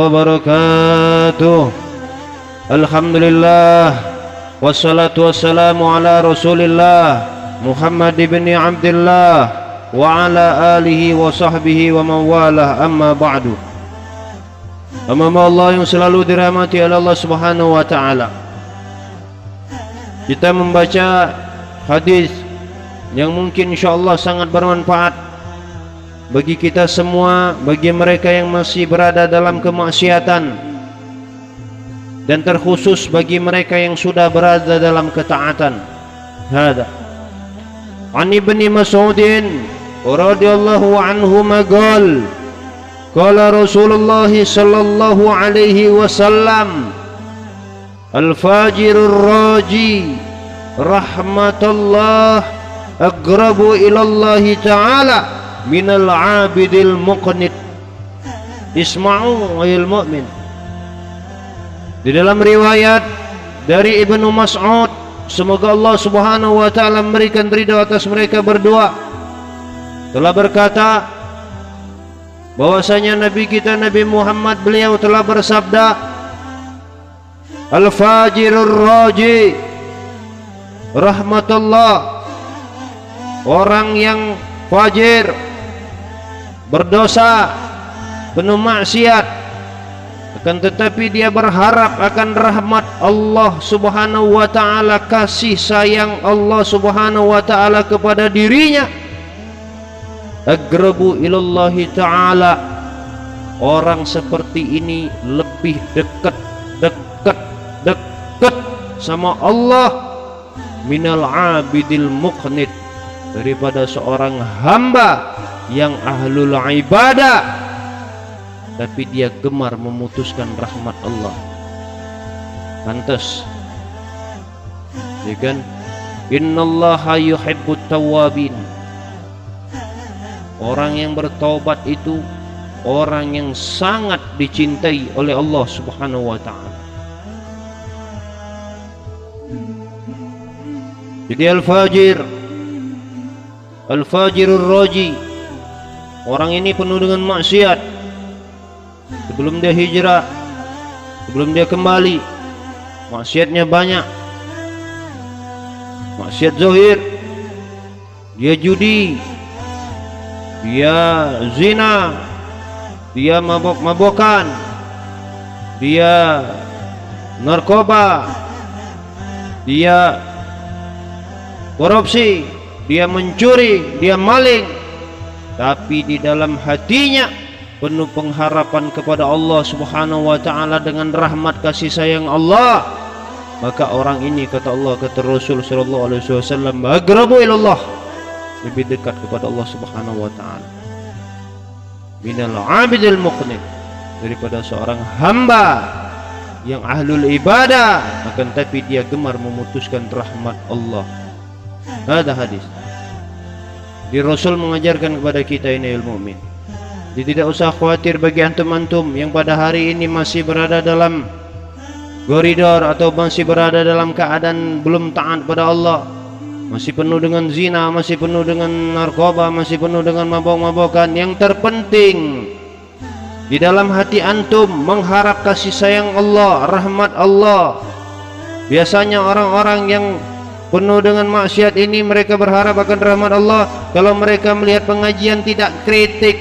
wabarakatuh. Alhamdulillah wassalatu wassalamu ala Rasulillah Muhammad ibn Abdullah wa ala alihi wa sahbihi wa mawalah, amma ba'du. Hamba Allah yang selalu dirahmati oleh Allah Subhanahu wa taala, kita membaca hadis yang mungkin insyaallah sangat bermanfaat bagi kita semua, bagi mereka yang masih berada dalam kemaksiatan, dan terkhusus bagi mereka yang sudah berada dalam ketaatan. Hada an Ibni Mas'udin radhiyallahu anhu maqal qala Rasulullah sallallahu alaihi wasallam al-fajirur raji rahmatullah aqrabu ila Allah ta'ala minal abidil muqnit. Isma'u ayil mu'min. Di dalam riwayat dari Ibnu Mas'ud, semoga Allah Subhanahu wa taala memberikan ridha atas mereka berdua, telah berkata bahwasanya Nabi kita Nabi Muhammad, beliau telah bersabda, al-fajirur raji rahmatullah, orang yang fajir, berdosa, penuh maksiat, akan tetapi dia berharap akan rahmat Allah Subhanahu wa taala, kasih sayang Allah Subhanahu wa taala kepada dirinya. Aqrabu ilallahi taala, orang seperti ini lebih dekat sama Allah minal abidil muqnit, daripada seorang hamba yang ahlul ibadah tapi dia gemar memutuskan rahmat Allah. Pantas, ya kan? Innallaha yuhibbut tawwabin. Orang yang bertaubat itu orang yang sangat dicintai oleh Allah Subhanahu wa taala. Jadi al-fajirur raji, orang ini penuh dengan maksiat. Sebelum dia hijrah, sebelum dia kembali, maksiatnya banyak. Maksiat zahir, dia judi, dia zina, dia mabok-mabokan, dia narkoba, dia korupsi, dia mencuri, dia maling, tapi di dalam hatinya penuh pengharapan kepada Allah Subhanahu wa taala dengan rahmat kasih sayang Allah. Maka orang ini, kata Allah, kata Rasul sallallahu alaihi wasallam, aqrabu ilallah, lebih dekat kepada Allah Subhanahu wa taala minal abidil muqnit, daripada seorang hamba yang ahlul ibadah akan tapi dia gemar memutuskan rahmat Allah. Ada hadis di Rasul mengajarkan kepada kita ini ilmu mukmin. Jadi tidak usah khawatir bagi antum-antum yang pada hari ini masih berada dalam koridor atau masih berada dalam keadaan belum taat pada Allah, masih penuh dengan zina, masih penuh dengan narkoba, masih penuh dengan mabok-mabokan. Yang terpenting di dalam hati antum mengharap kasih sayang Allah, rahmat Allah. Biasanya orang-orang yang penuh dengan maksiat ini mereka berharap akan rahmat Allah kalau mereka melihat pengajian tidak kritik,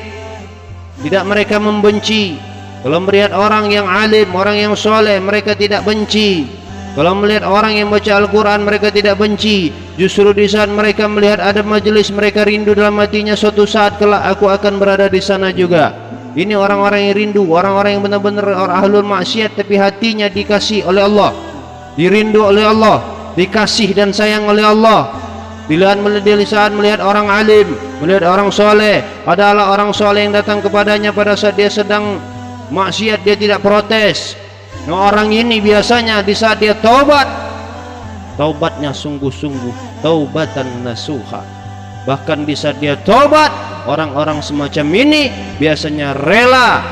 tidak mereka membenci. Kalau melihat orang yang alim, orang yang soleh, mereka tidak benci. Kalau melihat orang yang baca Al-Quran, mereka tidak benci. Justru di saat mereka melihat ada majelis, mereka rindu dalam hatinya, suatu saat kelak aku akan berada di sana juga. Ini orang-orang yang rindu, orang-orang yang benar-benar ahlul maksiat tapi hatinya dikasih oleh Allah, dirindu oleh Allah, dikasih dan sayang oleh Allah. Bila saat melihat orang alim, melihat orang soleh, adalah orang soleh yang datang kepadanya pada saat dia sedang maksiat, dia tidak protes. Nah, orang ini biasanya di saat dia taubat, taubatnya sungguh-sungguh, taubatan nasuha. Bahkan di saat dia taubat, orang-orang semacam ini biasanya rela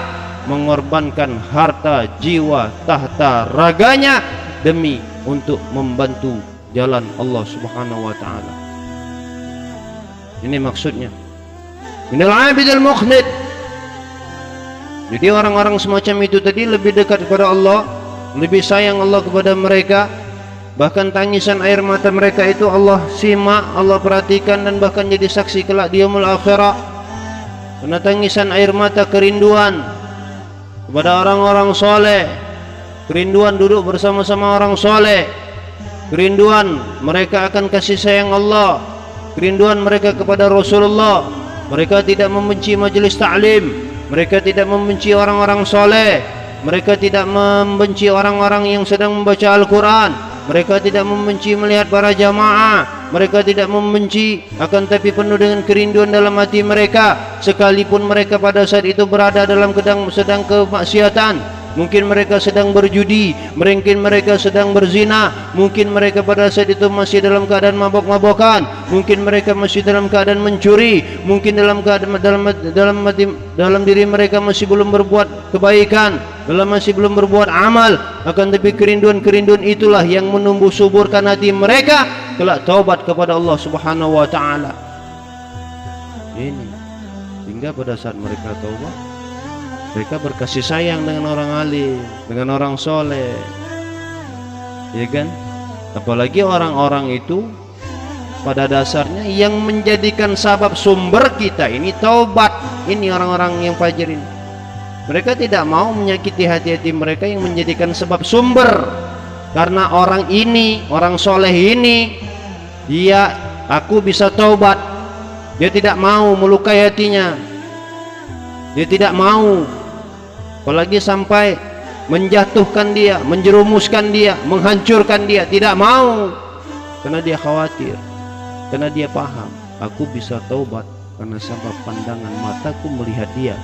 mengorbankan harta, jiwa, tahta, raganya demi untuk membantu jalan Allah Subhanahu wa taala. Ini maksudnya. Minal abidil muqnid. Jadi orang-orang semacam itu tadi lebih dekat kepada Allah, lebih sayang Allah kepada mereka. Bahkan tangisan air mata mereka itu Allah simak, Allah perhatikan, dan bahkan jadi saksi kelak di yaumul akhirah. Karena tangisan air mata kerinduan kepada orang-orang soleh, kerinduan duduk bersama-sama orang soleh, kerinduan mereka akan kasih sayang Allah, kerinduan mereka kepada Rasulullah. Mereka tidak membenci majelis ta'lim, mereka tidak membenci orang-orang soleh, mereka tidak membenci orang-orang yang sedang membaca Al-Quran, mereka tidak membenci melihat para jamaah, mereka tidak membenci, akan tapi penuh dengan kerinduan dalam hati mereka. Sekalipun mereka pada saat itu berada dalam sedang kemaksiatan, mungkin mereka sedang berjudi, mungkin mereka sedang berzina, mungkin mereka pada saat itu masih dalam keadaan mabok-mabokan, mungkin mereka masih dalam keadaan mencuri, mungkin dalam keadaan dalam diri mereka masih belum berbuat kebaikan, masih belum berbuat amal, akan tapi kerinduan-kerinduan itulah yang menumbuh suburkan hati mereka kelak taubat kepada Allah Subhanahu wa taala. Ini sehingga pada saat mereka taubat, mereka berkasih sayang dengan orang alim, dengan orang soleh, ya kan? Apalagi orang-orang itu pada dasarnya yang menjadikan sabab sumber kita ini taubat. Ini orang-orang yang fajir ini, mereka tidak mau menyakiti hati-hati mereka yang menjadikan sebab sumber. Karena orang ini, orang soleh ini, dia aku bisa taubat, dia tidak mau melukai hatinya, dia tidak mau apalagi sampai menjatuhkan dia, menjerumuskan dia, menghancurkan dia, tidak mau. Karena dia khawatir, karena dia paham, aku bisa taubat karena sebab pandangan mataku melihat dia,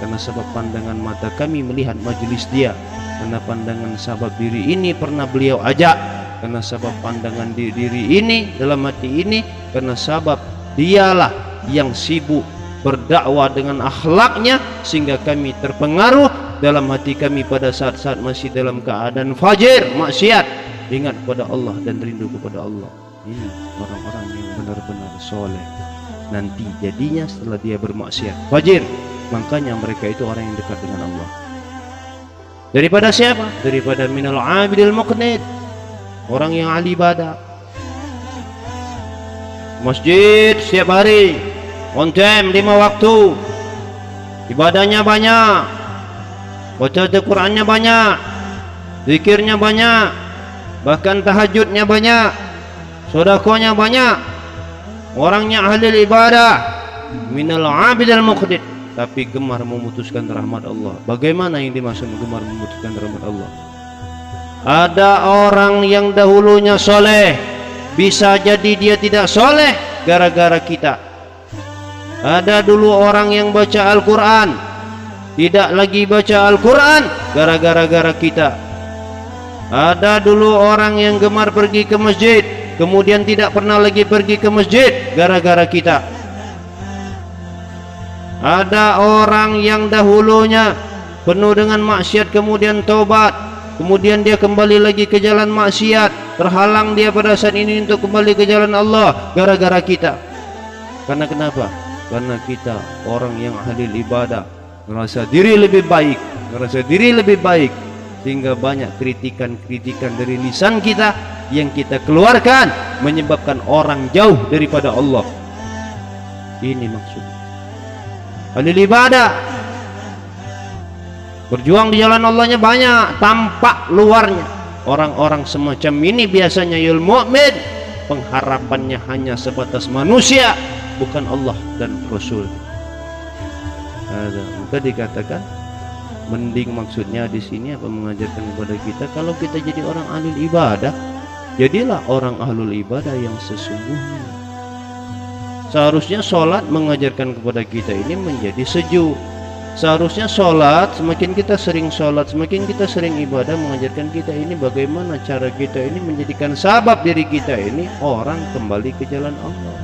karena sebab pandangan mata kami melihat majelis dia, karena pandangan sabab diri ini pernah beliau ajak, karena sebab pandangan diri ini dalam hati ini, karena sabab dialah yang sibuk berdakwah dengan akhlaknya sehingga kami terpengaruh dalam hati kami pada saat-saat masih dalam keadaan fajir, maksiat, ingat kepada Allah dan rindu kepada Allah. Ini orang-orang yang benar-benar soleh nanti jadinya setelah dia bermaksiat fajir. Makanya mereka itu orang yang dekat dengan Allah. Daripada siapa? Daripada minal abidil muqnid, orang yang ahli ibadah, masjid setiap hari, on time, 5 waktu, ibadahnya banyak, baca Al-Qurannya banyak, zikirnya banyak, bahkan tahajudnya banyak, sedekahnya banyak, orangnya ahli ibadah, minal abidil muqnid, tapi gemar memutuskan rahmat Allah. Bagaimana yang dimaksud gemar memutuskan rahmat Allah? Ada orang yang dahulunya soleh, bisa jadi dia tidak soleh gara-gara kita. Ada dulu orang yang baca Al-Quran, tidak lagi baca Al-Quran gara-gara kita. Ada dulu orang yang gemar pergi ke masjid, kemudian tidak pernah lagi pergi ke masjid gara-gara kita. Ada orang yang dahulunya penuh dengan maksiat kemudian taubat, kemudian dia kembali lagi ke jalan maksiat, terhalang dia pada saat ini untuk kembali ke jalan Allah gara-gara kita. Karena kenapa? Karena kita orang yang ahli ibadah, merasa diri lebih baik, sehingga banyak kritikan-kritikan dari lisan kita yang kita keluarkan menyebabkan orang jauh daripada Allah. Ini maksudnya ahli ibadah, berjuang di jalan Allahnya banyak, tampak luarnya. Orang-orang semacam ini biasanya yul mu'min, pengharapannya hanya sebatas manusia, bukan Allah dan Rasul. Maka dikatakan mending, maksudnya di sini apa, mengajarkan kepada kita kalau kita jadi orang ahli ibadah, jadilah orang ahlul ibadah yang sesungguhnya. Seharusnya sholat mengajarkan kepada kita ini menjadi sejuk. Seharusnya sholat, semakin kita sering sholat, semakin kita sering ibadah, mengajarkan kita ini bagaimana cara kita ini menjadikan sabab diri kita ini orang kembali ke jalan Allah,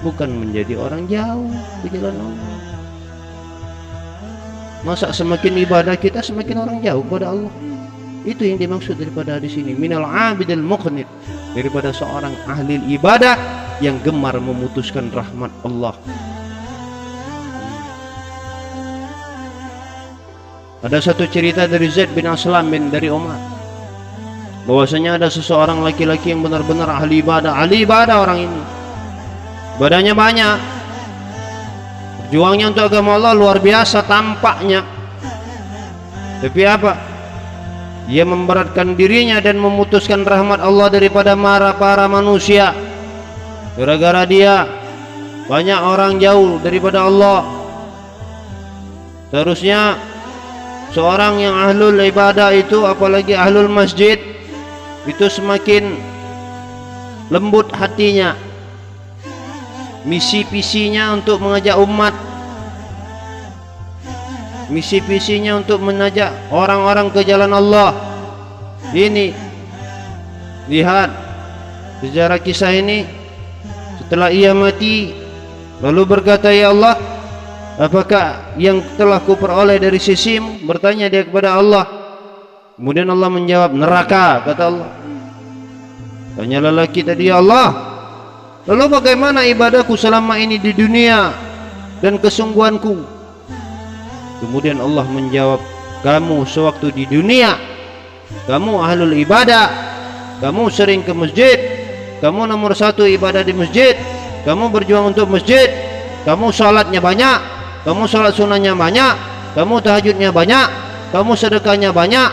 bukan menjadi orang jauh ke jalan Allah. Masa semakin ibadah kita semakin orang jauh kepada Allah? Itu yang dimaksud daripada hadis ini, minal abidil muqnit, daripada seorang ahli ibadah yang gemar memutuskan rahmat Allah. Ada satu cerita dari Zaid bin Aslam dari Umar, bahwasanya ada seseorang laki-laki yang benar-benar ahli ibadah orang ini. Ibadahnya banyak, berjuangnya untuk agama Allah luar biasa tampaknya. Tapi apa? Dia memberatkan dirinya dan memutuskan rahmat Allah daripada para manusia. Gara-gara dia, banyak orang jauh daripada Allah. Seharusnya seorang yang ahlul ibadah itu, apalagi ahlul masjid, itu semakin lembut hatinya. Misi visinya untuk mengajak umat, misi visinya untuk mengajak orang-orang ke jalan Allah. Ini lihat sejarah kisah ini. Setelah ia mati, lalu berkata, ya Allah, apakah yang telah kuperoleh dari sisimu? Bertanya dia kepada Allah. Kemudian Allah menjawab, neraka, kata Allah. Tanya lelaki tadi, ya Allah, lalu bagaimana ibadahku selama ini di dunia dan kesungguhanku? Kemudian Allah menjawab, kamu sewaktu di dunia, kamu ahlul ibadah, kamu sering ke masjid, kamu nomor satu ibadah di masjid, kamu berjuang untuk masjid, kamu salatnya banyak, kamu salat sunnahnya banyak, kamu tahajudnya banyak, kamu sedekahnya banyak,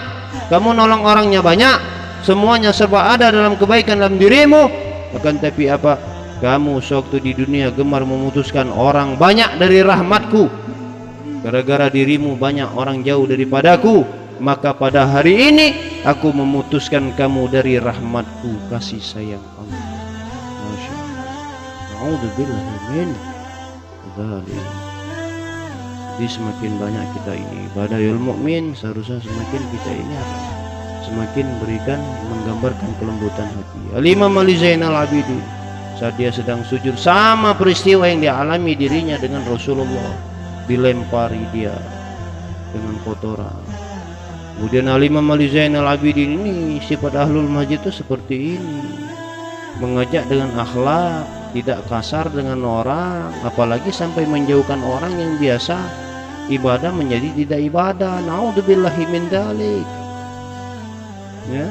kamu nolong orangnya banyak, semuanya serba ada dalam kebaikan dalam dirimu. Akan tapi apa? Kamu sewaktu di dunia gemar memutuskan orang banyak dari rahmatku. Gara-gara dirimu banyak orang jauh daripadaku, maka pada hari ini aku memutuskan kamu dari rahmatku, kasih sayang Allah. Masya Allah. Na'udzubillahi min dzalik. Jadi semakin banyak kita ini ibadahul mukmin, seharusnya semakin kita ini semakin berikan menggambarkan kelembutan hati. Al-Imam Ali Zainal Abidin, saat dia sedang sujud, sama peristiwa yang dialami dirinya dengan Rasulullah, dilempari dia dengan kotoran. Kemudian Al-Imam Ali Zainal Abidin ini sifat ahlul masjid itu seperti ini, mengajak dengan akhlak, tidak kasar dengan orang, apalagi sampai menjauhkan orang yang biasa ibadah menjadi tidak ibadah. Na'udzubillahi min dzalik. Ya,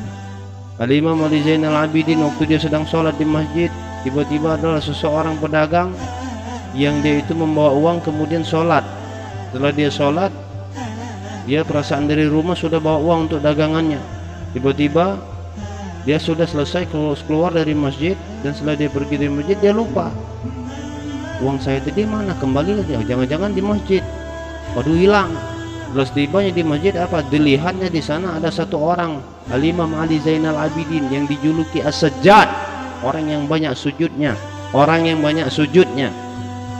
Al-Imam Ali Zainal Abidin waktu dia sedang sholat di masjid, tiba-tiba adalah seseorang pedagang yang dia itu membawa uang kemudian sholat. Setelah dia sholat, dia perasaan dari rumah sudah bawa uang untuk dagangannya. Tiba-tiba dia sudah selesai keluar dari masjid, dan setelah dia pergi dari masjid dia lupa, uang saya tadi mana, kembali lagi, jangan-jangan di masjid. Waduh, hilang. Setelah tibanya di masjid, apa dilihatnya di sana ada satu orang, Al-Imam Ali Zainal Abidin, yang dijuluki As-Sajjad, orang yang banyak sujudnya, orang yang banyak sujudnya.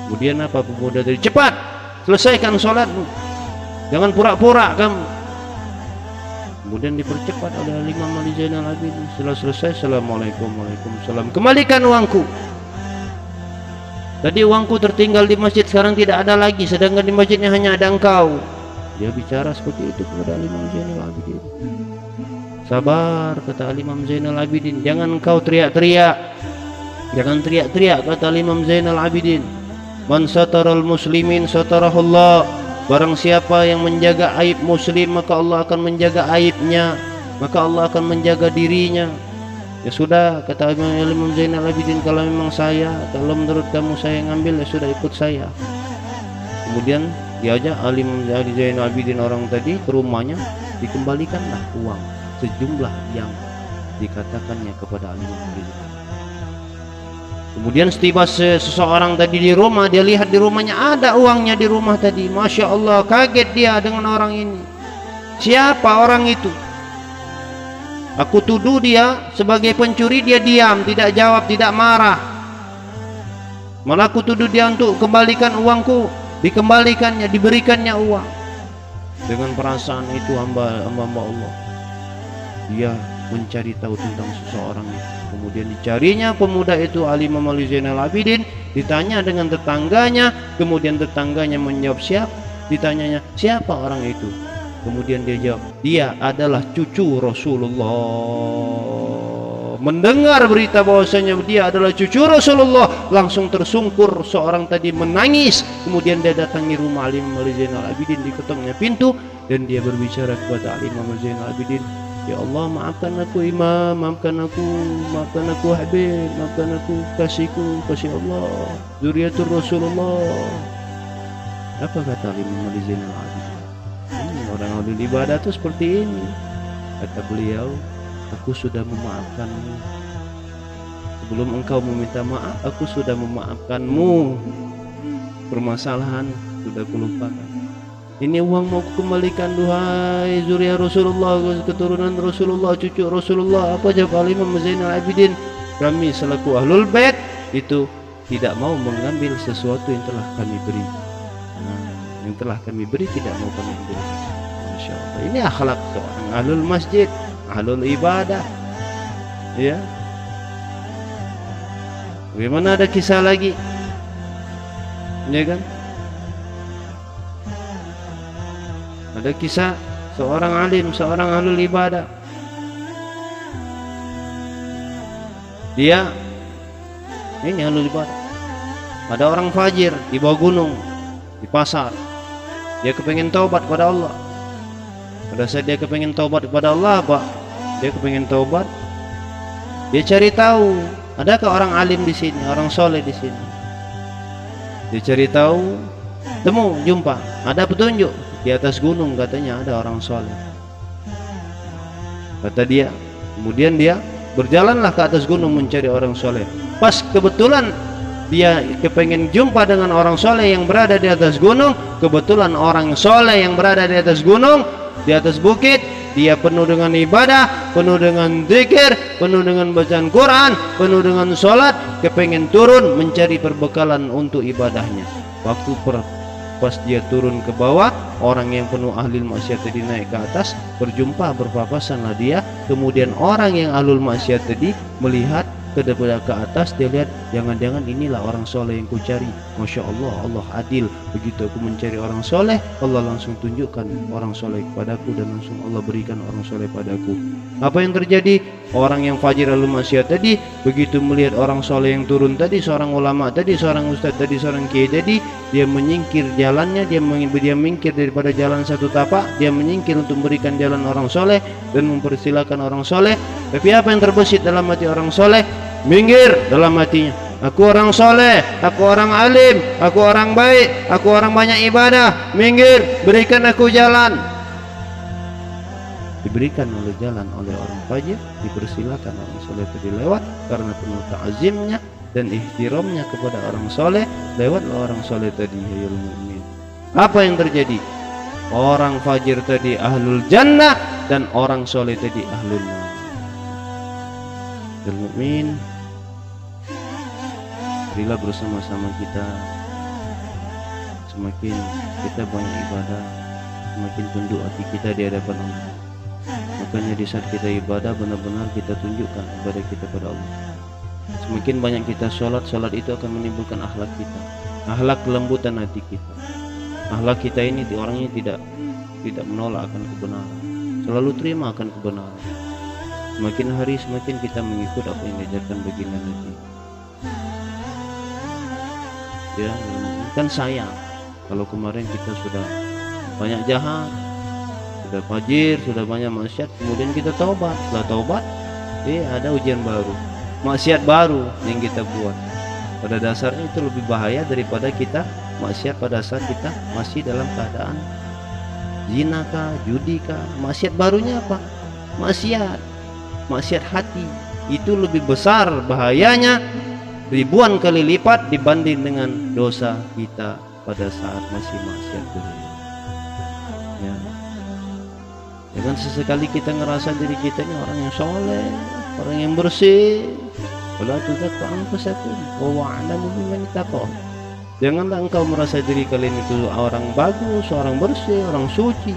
Kemudian apa, pemuda tadi, cepat selesaikan sholatmu, jangan pura-pura kamu. Kemudian dipercepat oleh Imam Ali Zainal Abidin. Setelah selesai, assalamualaikum, waalaikumsalam, kembalikan uangku. Tadi uangku tertinggal di masjid, sekarang tidak ada lagi, sedangkan di masjidnya hanya ada engkau. Dia bicara seperti itu kepada Imam Zainal Abidin. Sabar, kata Imam Zainal Abidin, jangan engkau teriak-teriak, jangan teriak-teriak, kata Imam Zainal Abidin. Man sataral muslimin satarahullah, barang siapa yang menjaga aib muslim, maka Allah akan menjaga aibnya, maka Allah akan menjaga dirinya. Ya sudah, kata Imam Zainal Abidin, kalau memang kalau menurut kamu saya ngambil, ya sudah, ikut saya. Kemudian diajak Imam Zainal Abidin orang tadi ke rumahnya, dikembalikanlah uang sejumlah yang dikatakannya kepada Imam Abidin. Kemudian setiba seseorang tadi di rumah, dia lihat di rumahnya ada uangnya di rumah tadi. Masya Allah, kaget dia dengan orang ini. Siapa orang itu? Aku tuduh dia sebagai pencuri, dia diam, tidak jawab, tidak marah. Malah aku tuduh dia untuk kembalikan uangku, dikembalikannya, diberikannya uang. Dengan perasaan itu hamba Allah, dia mencari tahu tentang seseorang itu. Kemudian dicarinya pemuda itu, Al-Imam Ali Zainal Abidin, ditanya dengan tetangganya, kemudian tetangganya menjawab siapa, ditanyanya siapa orang itu, Kemudian dia jawab, dia adalah cucu Rasulullah. Mendengar berita bahwasanya dia adalah cucu Rasulullah, langsung tersungkur seorang tadi menangis. Kemudian dia datangi rumah Al-Imam Zainal Abidin, diketoknya pintu dan dia berbicara kepada Al-Imam Zainal Abidin, ya Allah, maafkan aku Imam, maafkan aku Habib, maafkan aku kasihku, kasih Allah, zuriatur Rasulullah. Apa kata Imam Zainal Abidin? Orang ahli ibadah itu seperti ini. Kata beliau, aku sudah memaafkanmu. Sebelum engkau meminta maaf, aku sudah memaafkanmu. Permasalahan sudah kulupakan. Ini uang mau kembalikan, duhai zuriat Rasulullah, keturunan Rasulullah, cucu Rasulullah. Apa jawab Imam Zainal Abidin? Kami selaku ahlul bait itu tidak mau mengambil sesuatu yang telah kami beri. Yang telah kami beri tidak mau kami beri. Masya Allah. Ini akhlak seorang ahlul masjid, ahlul ibadah. Ya. Bagaimana ada kisah lagi? Ya kan? Ada kisah seorang alim, seorang ahlul ibadah. Dia ini ahlul ibadah. Ada orang fajir di bawah gunung, di pasar. Dia kepengen taubat kepada Allah. Pada saat dia kepengen taubat kepada Allah, Pak, dia kepengen taubat. Dia cari tahu, adakah orang alim di sini, orang soleh di sini. Dia cari tahu, jumpa, ada petunjuk di atas gunung, katanya ada orang soleh. Kata dia, kemudian dia berjalanlah ke atas gunung mencari orang soleh. Pas kebetulan dia kepengen jumpa dengan orang soleh yang berada di atas gunung. Kebetulan orang soleh yang berada di atas gunung, di atas bukit, dia penuh dengan ibadah, penuh dengan zikir, penuh dengan bacaan Quran, penuh dengan sholat, kepengen turun mencari perbekalan untuk ibadahnya. Waktu pas dia turun ke bawah, orang yang penuh ahlul maksiat tadi naik ke atas, berjumpa, berpapasanlah dia. Kemudian orang yang ahlul maksiat tadi melihat ke atas, dia lihat, jangan-jangan inilah orang soleh yang ku cari. Masya Allah, Allah adil. Begitu aku mencari orang soleh, Allah langsung tunjukkan orang soleh kepadaku, dan langsung Allah berikan orang soleh padaku. Apa yang terjadi? Orang yang fajir ahlul maksiat tadi begitu melihat orang soleh yang turun tadi, seorang ulama tadi, seorang ustadz tadi, seorang kiai tadi, dia menyingkir jalannya, dia menyingkir daripada jalan satu tapak, dia menyingkir untuk memberikan jalan orang soleh dan mempersilahkan orang soleh. Tapi apa yang terbesit dalam hati orang soleh? Minggir dalam hatinya. Aku orang soleh, aku orang alim, aku orang baik, aku orang banyak ibadah. Minggir, berikan aku jalan. Diberikan oleh jalan oleh orang fajir, dipersilakan orang soleh tadi lewat karena penuh ta'zimnya dan ihtiramnya kepada orang soleh. Lewatlah orang soleh tadi, ya mukmin. Apa yang terjadi? Orang fajir tadi ahlul jannah dan orang soleh tadi ahlul nar. Ya mukmin, marilah bersama-sama kita, semakin kita banyak ibadah, semakin tunduk hati kita di hadapan Allah. Makanya di saat kita ibadah, benar-benar kita tunjukkan ibadah kita pada Allah. Semakin banyak kita sholat, sholat itu akan menimbulkan akhlak kita, akhlak kelembutan hati kita. Akhlak kita ini orangnya tidak menolak akan kebenaran, selalu terima akan kebenaran. Semakin hari semakin kita mengikut apa yang diajarkan baginda Nabi. Ya, kan sayang kalau kemarin kita sudah banyak jahat, sudah fajir, sudah banyak maksiat, kemudian kita taubat. Setelah taubat, ada ujian baru, maksiat baru yang kita buat. Pada dasarnya itu lebih bahaya daripada kita maksiat pada saat kita masih dalam keadaan zina kah, judi kah. Maksiat barunya apa? Maksiat hati. Itu lebih besar bahayanya ribuan kali lipat dibanding dengan dosa kita pada saat masih maksiat dulu. Ya. Jangan sesekali kita ngerasa diri kita ini orang yang soleh, orang yang bersih. Wala tuzakku anfusakum wa a'lamu biman ittaqa. Janganlah engkau merasa diri kalian itu orang bagus, orang bersih, orang suci.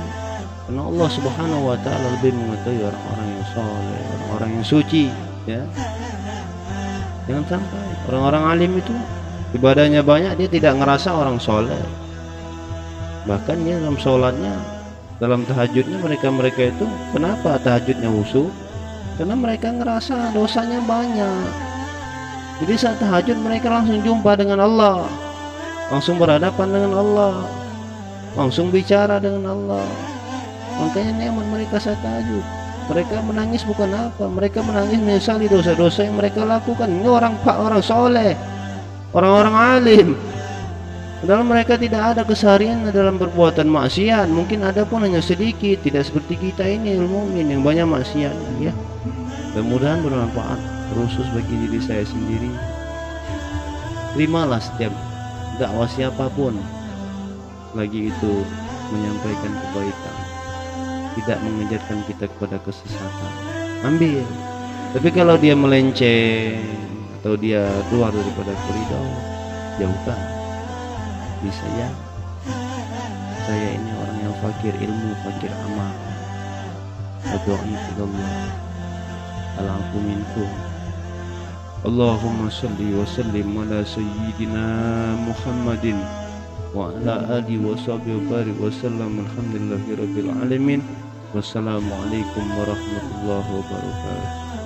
Karena Allah Subhanahu wa taala lebih mengetahui orang-orang yang soleh, orang-orang yang suci, ya. Jangan sampai orang-orang alim itu ibadahnya banyak, dia tidak ngerasa orang soleh. Bahkan dia dalam sholatnya dalam tahajudnya. Mereka itu kenapa tahajudnya khusyuk? Karena mereka ngerasa dosanya banyak. Jadi saat tahajud mereka langsung jumpa dengan Allah, langsung berhadapan dengan Allah, langsung bicara dengan Allah. Makanya nikmat mereka saat tahajud. Mereka menangis bukan apa, mereka menangis menyesali dosa-dosa yang mereka lakukan. Ini orang soleh, orang-orang alim. Padahal mereka tidak ada keseharian dalam perbuatan maksiat. Mungkin ada pun hanya sedikit, tidak seperti kita ini mukmin yang banyak maksiat. Ya, mudah-mudahan bermanfaat khusus bagi diri saya sendiri. Terimalah setiap dakwah siapapun, lagi itu menyampaikan kebaikan, tidak mengajarkan kita kepada kesesatan. Ambil. Tapi kalau dia melenceng atau dia keluar daripada koridor, jauhkan. Bisa ya, saya ini orang yang fakir ilmu, fakir amal. Adu'aikullah ala'afu minkum. Allahumma salli wa sallim ala sayyidina Muhammadin wa ala alihi wa sahbihi wa barik wa sallam. Alhamdulillahi rabbil alamin. Wassalamualaikum warahmatullahi wabarakatuh.